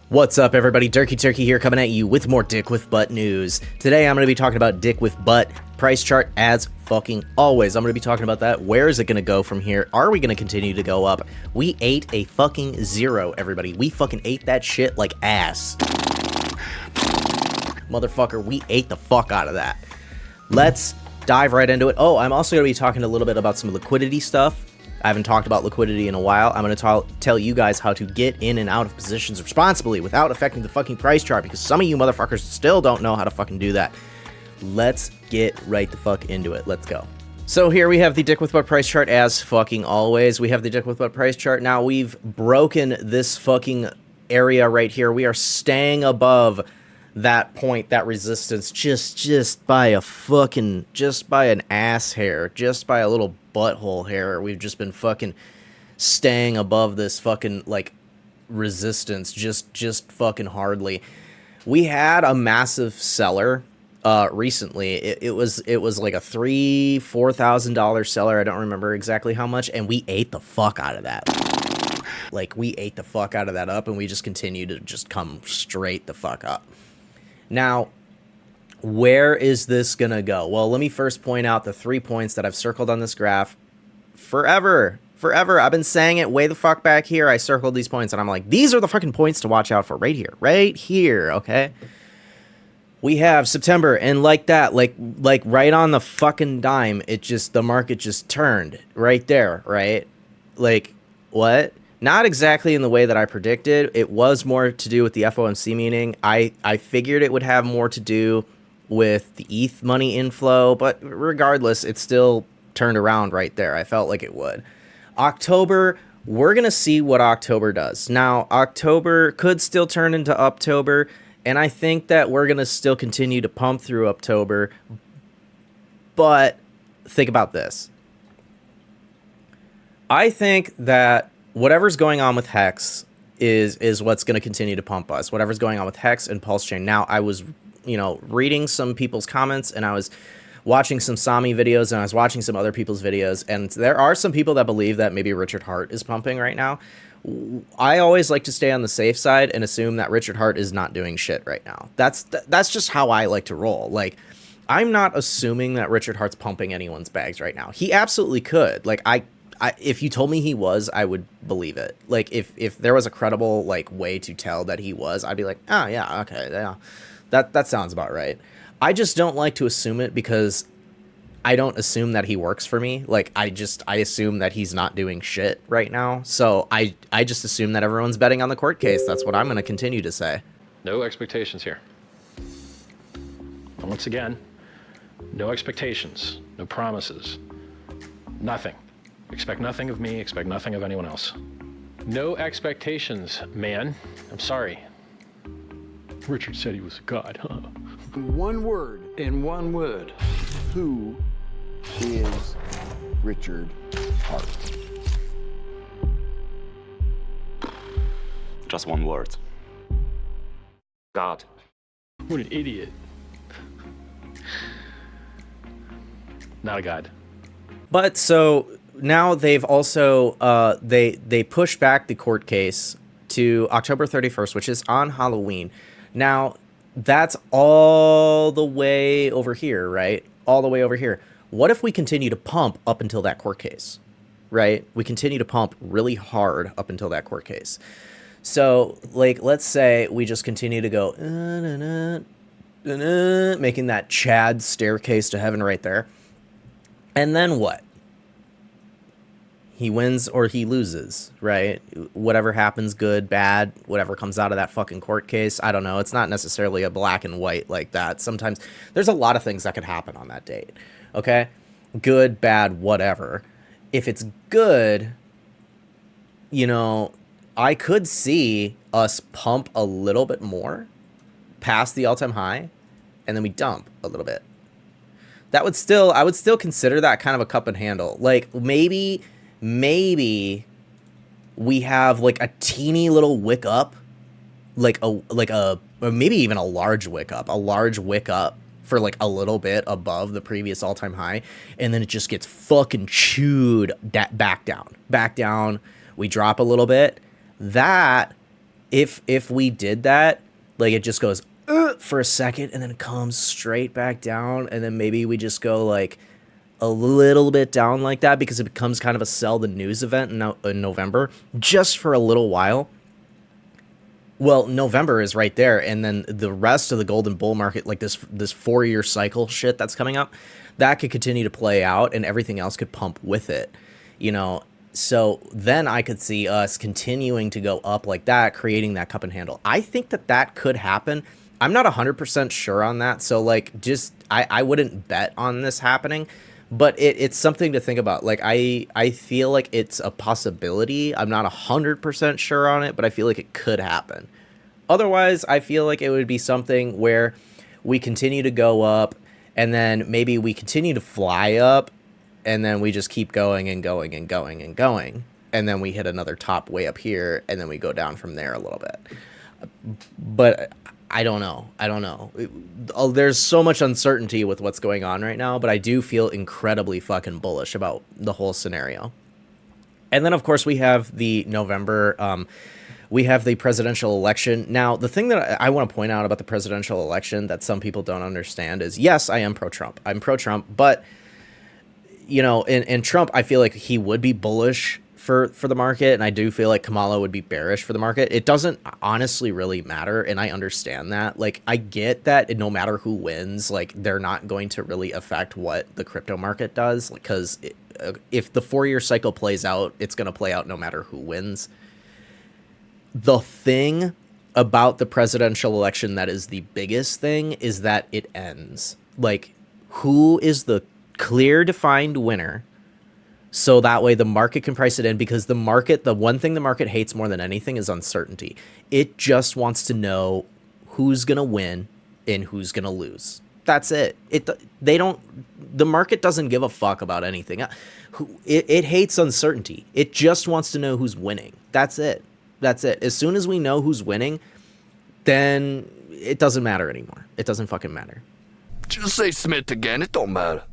What's up, everybody? Durkey Turkey here, coming at you with more Dick with Butt news. Today I'm going to be talking about Dick with Butt price chart as fucking always. I'm going to be talking about that. Where is it going to go from here? Are we going to continue to go up? We ate a fucking zero, everybody. We fucking ate that shit like ass. Motherfucker, we ate the fuck out of that. Let's dive right into it. Oh, I'm also going to be talking a little bit about some liquidity stuff. I haven't talked about liquidity in a while. I'm going to tell you guys how to get in and out of positions responsibly without affecting the fucking price chart, because some of you motherfuckers still don't know how to fucking do that. Let's get right the fuck into it. Let's go. So here we have the Dick with Butt price chart as fucking always. We have the Dick with Butt price chart. Now we've broken this fucking area right here. We are staying above that point, that resistance, just by a fucking, just by an ass hair, just by a little butthole hair. We've just been fucking staying above this fucking like resistance, just fucking hardly. We had a massive seller recently. It was like a $3,000-$4,000 seller. I don't remember exactly how much, and we ate the fuck out of that. Like, we ate the fuck out of that up, and we just continue to just come straight the fuck up. Now, where is this gonna go? Well, let me first point out the 3 points that I've circled on this graph forever. I've been saying it way the fuck back here. I circled these points, and I'm like, these are the fucking points to watch out for right here, okay? We have September, and like that, like right on the fucking dime, the market just turned right there, right? Like, what? Not exactly in the way that I predicted. It was more to do with the FOMC meeting. I figured it would have more to do with the ETH money inflow, but regardless, it still turned around right there. I felt like it would. October, we're going to see what October does. Now, October could still turn into Uptober, and I think that we're going to still continue to pump through October, but think about this. I think that whatever's going on with Hex is what's going to continue to pump us. Whatever's going on with Hex and Pulse Chain. Now, I was, reading some people's comments, and I was watching some Sami videos, and I was watching some other people's videos, and there are some people that believe that maybe Richard Heart is pumping right now. I always like to stay on the safe side and assume that Richard Heart is not doing shit right now. That's just how I like to roll. Like, I'm not assuming that Richard Heart's pumping anyone's bags right now. He absolutely could. Like, if you told me he was, I would believe it. Like, if there was a credible, like, way to tell that he was, I'd be like, oh, yeah, okay, yeah. That sounds about right. I just don't like to assume it because I don't assume that he works for me. Like, I assume that he's not doing shit right now. So I just assume that everyone's betting on the court case. That's what I'm going to continue to say. No expectations here. And once again, no expectations, no promises, nothing. Expect nothing of me, expect nothing of anyone else. No expectations, man. I'm sorry. Richard said he was a god, huh? One word. In one word. Who is Richard Heart? Just one word. God. What an idiot. Not a god. But so now they've also they push back the court case to October 31st, which is on Halloween. Now, that's all the way over here, right? All the way over here. What if we continue to pump up until that court case, right? We continue to pump really hard up until that court case. So, like, let's say we just continue to go, making that Chad staircase to heaven right there. And then what? He wins or he loses, right? Whatever happens, good, bad, whatever comes out of that fucking court case. I don't know. It's not necessarily a black and white like that. Sometimes there's a lot of things that could happen on that date, okay? Good, bad, whatever. If it's good, I could see us pump a little bit more past the all-time high, and then we dump a little bit. I would still consider that kind of a cup and handle. Like, maybe we have like a teeny little wick up, or maybe even a large wick up for like a little bit above the previous all-time high, and then it just gets fucking chewed back down. We drop a little bit. That if we did that, like it just goes for a second and then it comes straight back down, and then maybe we just go like a little bit down like that because it becomes kind of a sell the news event in November just for a little while. Well, November is right there, and then the rest of the golden bull market, like this 4-year cycle shit that's coming up, that could continue to play out, and everything else could pump with it, you know. So then I could see us continuing to go up like that, creating that cup and handle. I think that could happen. I'm not 100% sure on that, so like just I wouldn't bet on this happening, but it's something to think about. Like I feel like it's a possibility. I'm not 100% sure on it, but I feel like it could happen. Otherwise, I feel like it would be something where we continue to go up, and then maybe we continue to fly up, and then we just keep going and going and going and going, and then we hit another top way up here, and then we go down from there a little bit. But I don't know. There's so much uncertainty with what's going on right now, but I do feel incredibly fucking bullish about the whole scenario. And then, of course, we have the November, we have the presidential election. Now, the thing that I want to point out about the presidential election that some people don't understand is, yes, I am pro-Trump. I'm pro-Trump, but, you know, in Trump, I feel like he would be bullish for the market, and I do feel like Kamala would be bearish for the market. It doesn't honestly really matter, and I understand that. Like, I get that no matter who wins, like, they're not going to really affect what the crypto market does, because if the 4-year cycle plays out, it's going to play out no matter who wins. The thing about the presidential election that is the biggest thing is that it ends. Like, who is the clear defined winner? So that way the market can price it in, because the one thing the market hates more than anything is uncertainty. It just wants to know who's going to win and who's going to lose. That's it. The market doesn't give a fuck about anything. It hates uncertainty. It just wants to know who's winning. That's it. As soon as we know who's winning, then it doesn't matter anymore. It doesn't fucking matter. Just say Smith again. It don't matter.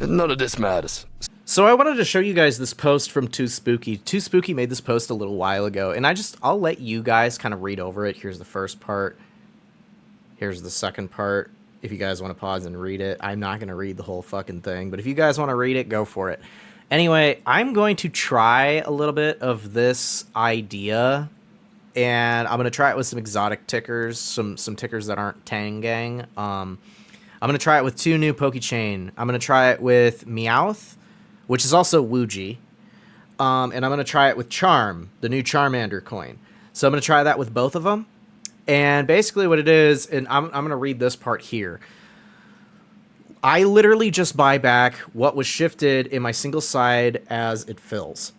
None of this matters. So I wanted to show you guys this post from Toospooky. Toospooky made this post a little while ago, and I'll let you guys kind of read over it. Here's the first part. Here's the second part. If you guys want to pause and read it. I'm not going to read the whole fucking thing, but if you guys want to read it, go for it. Anyway, I'm going to try a little bit of this idea, and I'm going to try it with some exotic tickers, some tickers that aren't Tang Gang. I'm going to try it with 2 new Pokechain. I'm going to try it with Meowth, which is also Wuji. And I'm going to try it with Charm, the new Charmander coin. So I'm going to try that with both of them. And basically what it is, and I'm going to read this part here. I literally just buy back what was shifted in my single side as it fills.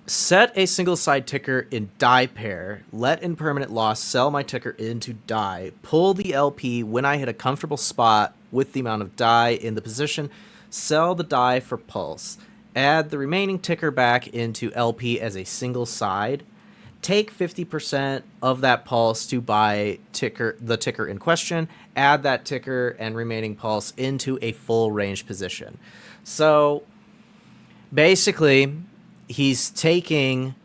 Set a single side ticker in die pair. Let impermanent loss sell my ticker into die. Pull the LP when I hit a comfortable spot with the amount of die in the position. Sell the die for pulse. Add the remaining ticker back into LP as a single side. Take 50% of that pulse to buy the ticker in question. Add that ticker and remaining pulse into a full range position. So basically, he's taking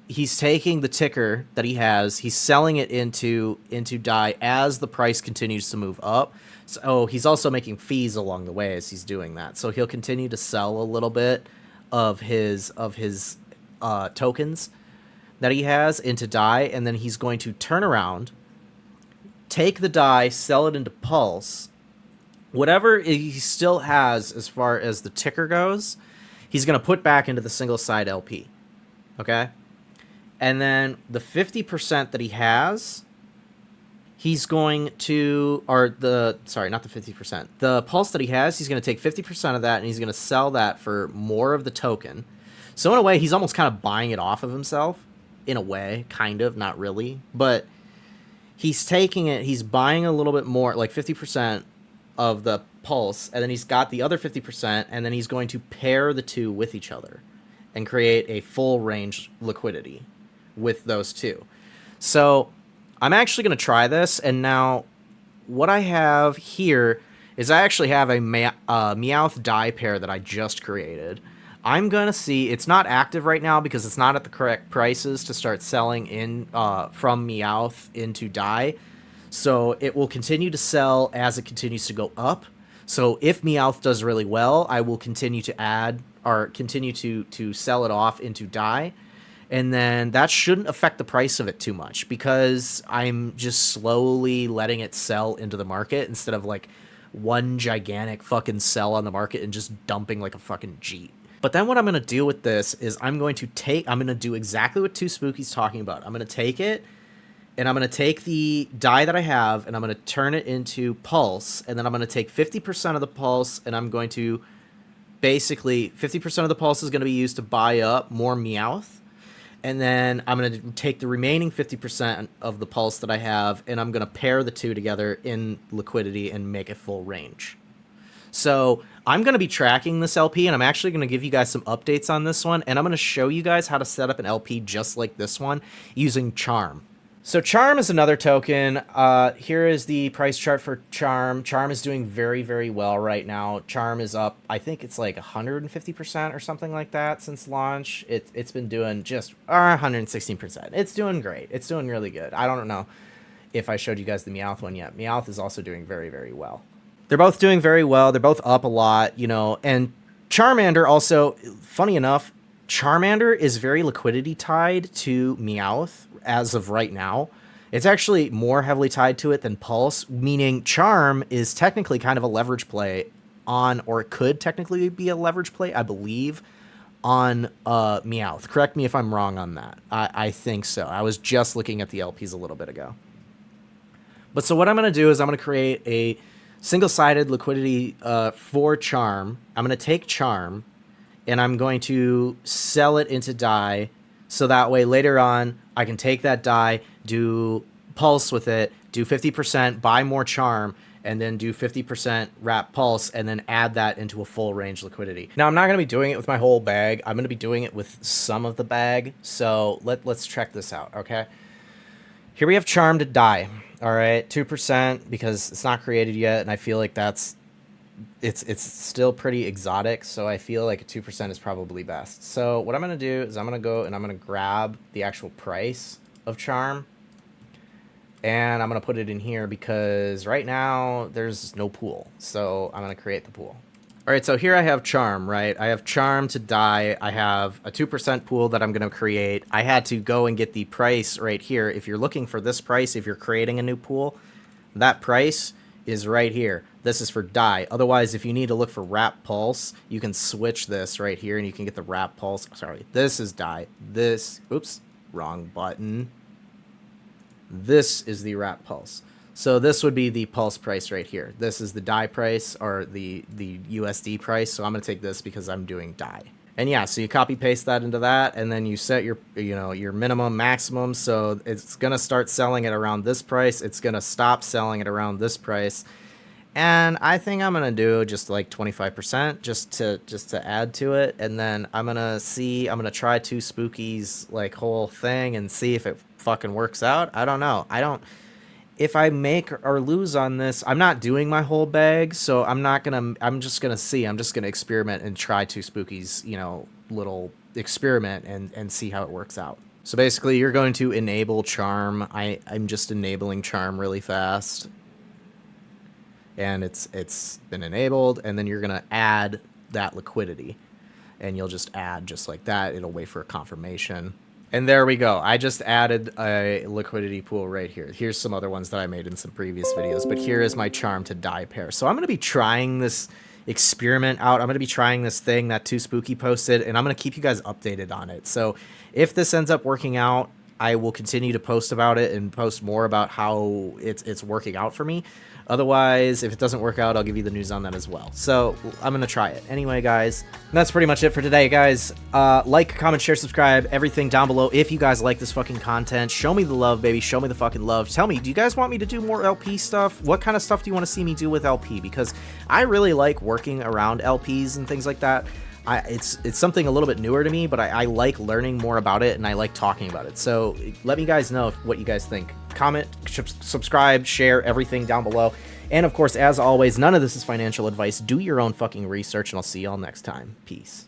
the ticker that he has, he's selling it into die as the price continues to move up. So he's also making fees along the way as he's doing that. So he'll continue to sell a little bit of his tokens that he has into die, and then he's going to turn around, take the die, sell it into pulse. Whatever he still has as far as the ticker goes, he's going to put back into the single side LP. Okay? And then the 50% that he has, he's going to, not the 50%. The pulse that he has, he's going to take 50% of that, and he's going to sell that for more of the token. So in a way, he's almost kind of buying it off of himself. In a way, kind of, not really. But he's taking it, he's buying a little bit more, like 50% of the pulse, and then he's got the other 50%, and then he's going to pair the two with each other and create a full range liquidity with those two. So I'm actually going to try this, and now what I have here is I actually have a Meowth die pair that I just created. I'm going to see, it's not active right now because it's not at the correct prices to start selling in from Meowth into Dai. So it will continue to sell as it continues to go up. So if Meowth does really well, I will continue to add or continue to sell it off into Dai. And then that shouldn't affect the price of it too much because I'm just slowly letting it sell into the market instead of like one gigantic fucking sell on the market and just dumping like a fucking Jeet. But then what I'm going to do with this is I'm going to do exactly what Toospooky's talking about. I'm going to take it and I'm going to take the die that I have and I'm going to turn it into pulse. And then I'm going to take 50% of the pulse and I'm going to basically 50% of the pulse is going to be used to buy up more Meowth. And then I'm going to take the remaining 50% of the pulse that I have, and I'm going to pair the two together in Liquidity and make a full range. So I'm going to be tracking this LP, and I'm actually going to give you guys some updates on this one, and I'm going to show you guys how to set up an LP just like this one using Charm. So Charm is another token. Here is the price chart for Charm. Charm is doing very, very well right now. Charm is up, I think it's like 150% or something like that since launch. It's been doing just 116%. It's doing great. It's doing really good. I don't know if I showed you guys the Meowth one yet. Meowth is also doing very, very well. They're both doing very well. They're both up a lot, you know, and Charmander also, funny enough, Charmander is very liquidity tied to Meowth as of right now. It's actually more heavily tied to it than Pulse, meaning Charm is technically kind of a leverage play on, or it could technically be a leverage play, I believe, on Meowth. Correct me if I'm wrong on that. I think so. I was just looking at the LPs a little bit ago. But so what I'm going to do is I'm going to create a single-sided liquidity for Charm. I'm going to take Charm, and I'm going to sell it into Dai, so that way later on I can take that die, do Pulse with it, do 50%, buy more Charm, and then do 50% wrap Pulse, and then add that into a full range Liquidity. Now, I'm not going to be doing it with my whole bag. I'm going to be doing it with some of the bag, so let's check this out, okay? Here we have Charm to die, all right? 2% because it's not created yet, and I feel like it's still pretty exotic, so I feel like a 2% is probably best. So what I'm going to do is I'm going to go and I'm going to grab the actual price of Charm, and I'm going to put it in here because right now there's no pool, so I'm going to create the pool. All right, so here I have Charm, right? I have Charm to die. I have a 2% pool that I'm going to create. I had to go and get the price right here. If you're looking for this price, if you're creating a new pool, that price is right here. This is for die. Otherwise, if you need to look for wrap pulse, you can switch this right here and you can get the wrap pulse. Sorry, this is die. This, oops, wrong button. This is the wrap pulse. So this would be the pulse price right here. This is the die price, or the USD price. So I'm going to take this because I'm doing die. And yeah, so you copy paste that into that, and then you set your, your minimum, maximum. So it's going to start selling it around this price. It's going to stop selling it around this price. And I think I'm going to do just like 25% just to add to it. And then I'm going to try Toospooky's like whole thing and see if it fucking works out. I don't know. If I make or lose on this, I'm not doing my whole bag, so I'm just gonna see. I'm just gonna experiment and try Toospooky's, little experiment and see how it works out. So basically, you're going to enable Charm. I'm just enabling Charm really fast, and it's been enabled. And then you're gonna add that Liquidity, and you'll just add just like that. It'll wait for a confirmation. And there we go. I just added a Liquidity pool right here. Here's some other ones that I made in some previous videos, but here is my Charm to die pair. So I'm going to be trying this experiment out. I'm going to be trying this thing that Toospooky posted, and I'm going to keep you guys updated on it. So if this ends up working out, I will continue to post about it and post more about how it's working out for me. Otherwise, if it doesn't work out, I'll give you the news on that as well. So I'm going to try it. Anyway, guys, that's pretty much it for today, guys. Like, comment, share, subscribe, everything down below. If you guys like this fucking content, show me the love, baby. Show me the fucking love. Tell me, do you guys want me to do more LP stuff? What kind of stuff do you want to see me do with LP? Because I really like working around LPs and things like that. It's something a little bit newer to me, but I like learning more about it, and I like talking about it. So let me guys know what you guys think. Comment, subscribe, share, everything down below. And of course, as always, none of this is financial advice. Do your own fucking research, and I'll see y'all next time. Peace.